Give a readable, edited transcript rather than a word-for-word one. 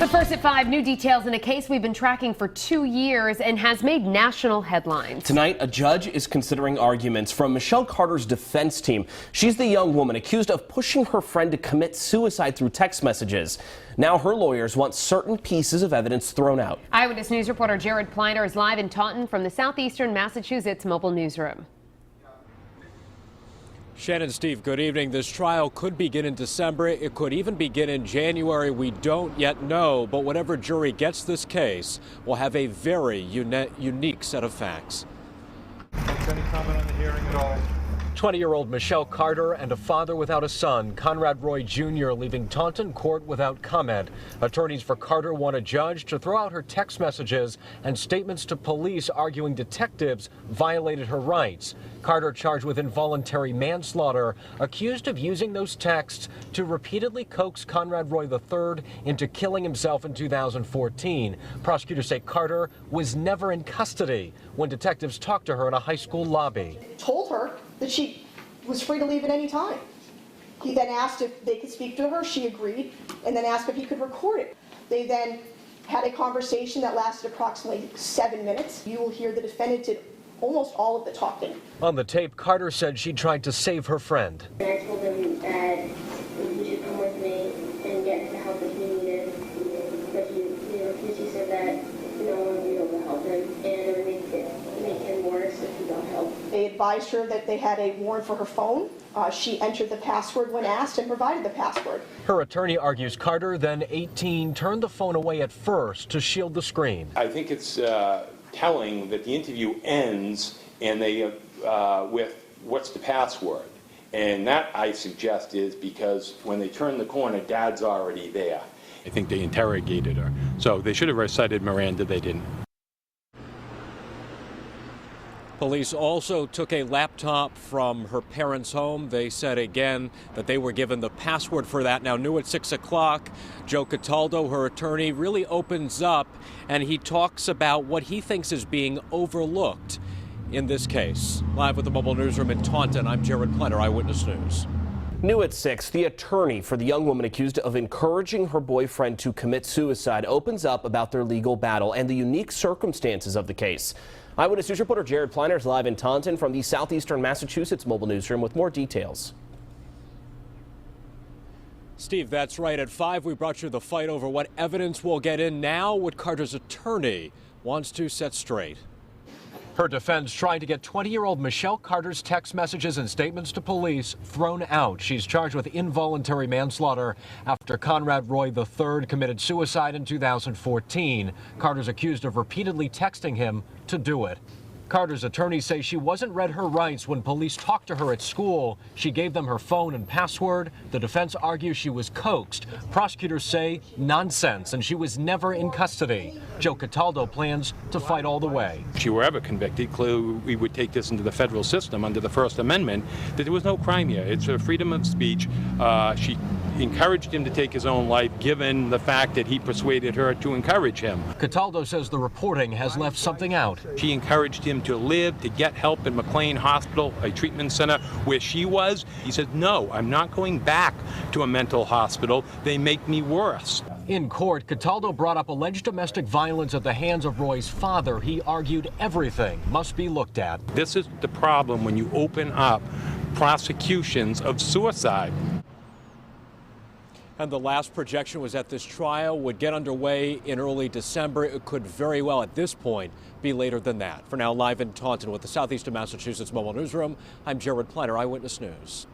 But first at 5, new details in a case we've been tracking for 2 years and has made national headlines. Tonight, a judge is considering arguments from Michelle Carter's defense team. She's the young woman accused of pushing her friend to commit suicide through text messages. Now her lawyers want certain pieces of evidence thrown out. Eyewitness News reporter Jared Pliner is live in Taunton from the southeastern Massachusetts mobile newsroom. Shannon, Steve, good evening. This trial could begin in December. It could even begin in January. We don't yet know, but whatever jury gets this case will have a very unique set of facts. Any comment on the hearing at all? 20-year-old Michelle Carter and a father without a son, Conrad Roy Jr., leaving Taunton court without comment. Attorneys for Carter want a judge to throw out her text messages and statements to police arguing detectives violated her rights. Carter charged with involuntary manslaughter, accused of using those texts to repeatedly coax Conrad Roy III into killing himself in 2014. Prosecutors say Carter was never in custody when detectives talked to her in a high school lobby. Told her that she was free to leave at any time. He then asked if they could speak to her. She agreed, and then asked if he could record it. They then had a conversation that lasted approximately 7 minutes. You will hear the defendant did almost all of the talking. On the tape, Carter said she tried to save her friend. And I told him that he should come with me and get the help that he needed. But he refused. He said that no one would be able to help him, and it would make him worse if he got help. They advised her that they had a warrant for her phone. She entered the password when asked and provided the password. Her attorney argues Carter, then 18, turned the phone away at first to shield the screen. I think it's telling that the interview ends and they with what's the password, and that I suggest is because when they turn the corner, Dad's already there. I think they interrogated her, so they should have recited Miranda. They didn't. Police also took a laptop from her parents' home. They said again that they were given the password for that. Now, new at 6 o'clock, Joe Cataldo, her attorney, really opens up and he talks about what he thinks is being overlooked in this case. Live with the mobile newsroom in Taunton, I'm Jared Pliner, Eyewitness News. New at 6, the attorney for the young woman accused of encouraging her boyfriend to commit suicide opens up about their legal battle and the unique circumstances of the case. Eyewitness News reporter Jared Pliner is live in Taunton from the southeastern Massachusetts mobile newsroom with more details. Steve, that's right. At 5, we brought you the fight over what evidence we'll get in now, what Carter's attorney wants to set straight. Her defense trying to get 20-year-old Michelle Carter's text messages and statements to police thrown out. She's charged with involuntary manslaughter after Conrad Roy III committed suicide in 2014. Carter's accused of repeatedly texting him to do it. Carter's attorneys say she wasn't read her rights when police talked to her at school. She gave them her phone and password. The defense argues she was coaxed. Prosecutors say nonsense, and she was never in custody. Joe Cataldo plans to fight all the way. If she were ever convicted, clearly we would take this into the federal system under the First Amendment, that there was no crime here. It's a freedom of speech. She encouraged him to take his own life, given the fact that he persuaded her to encourage him. Cataldo says the reporting has left something out. She encouraged him to live, to get help in McLean Hospital, a treatment center where she was. He said, no, I'm not going back to a mental hospital. They make me worse. In court, Cataldo brought up alleged domestic violence at the hands of Roy's father. He argued everything must be looked at. This is the problem when you open up prosecutions of suicide. And the last projection was that this trial would get underway in early December. It could very well, at this point, be later than that. For now, live in Taunton with the southeastern Massachusetts mobile newsroom, I'm Jared Pliner, Eyewitness News.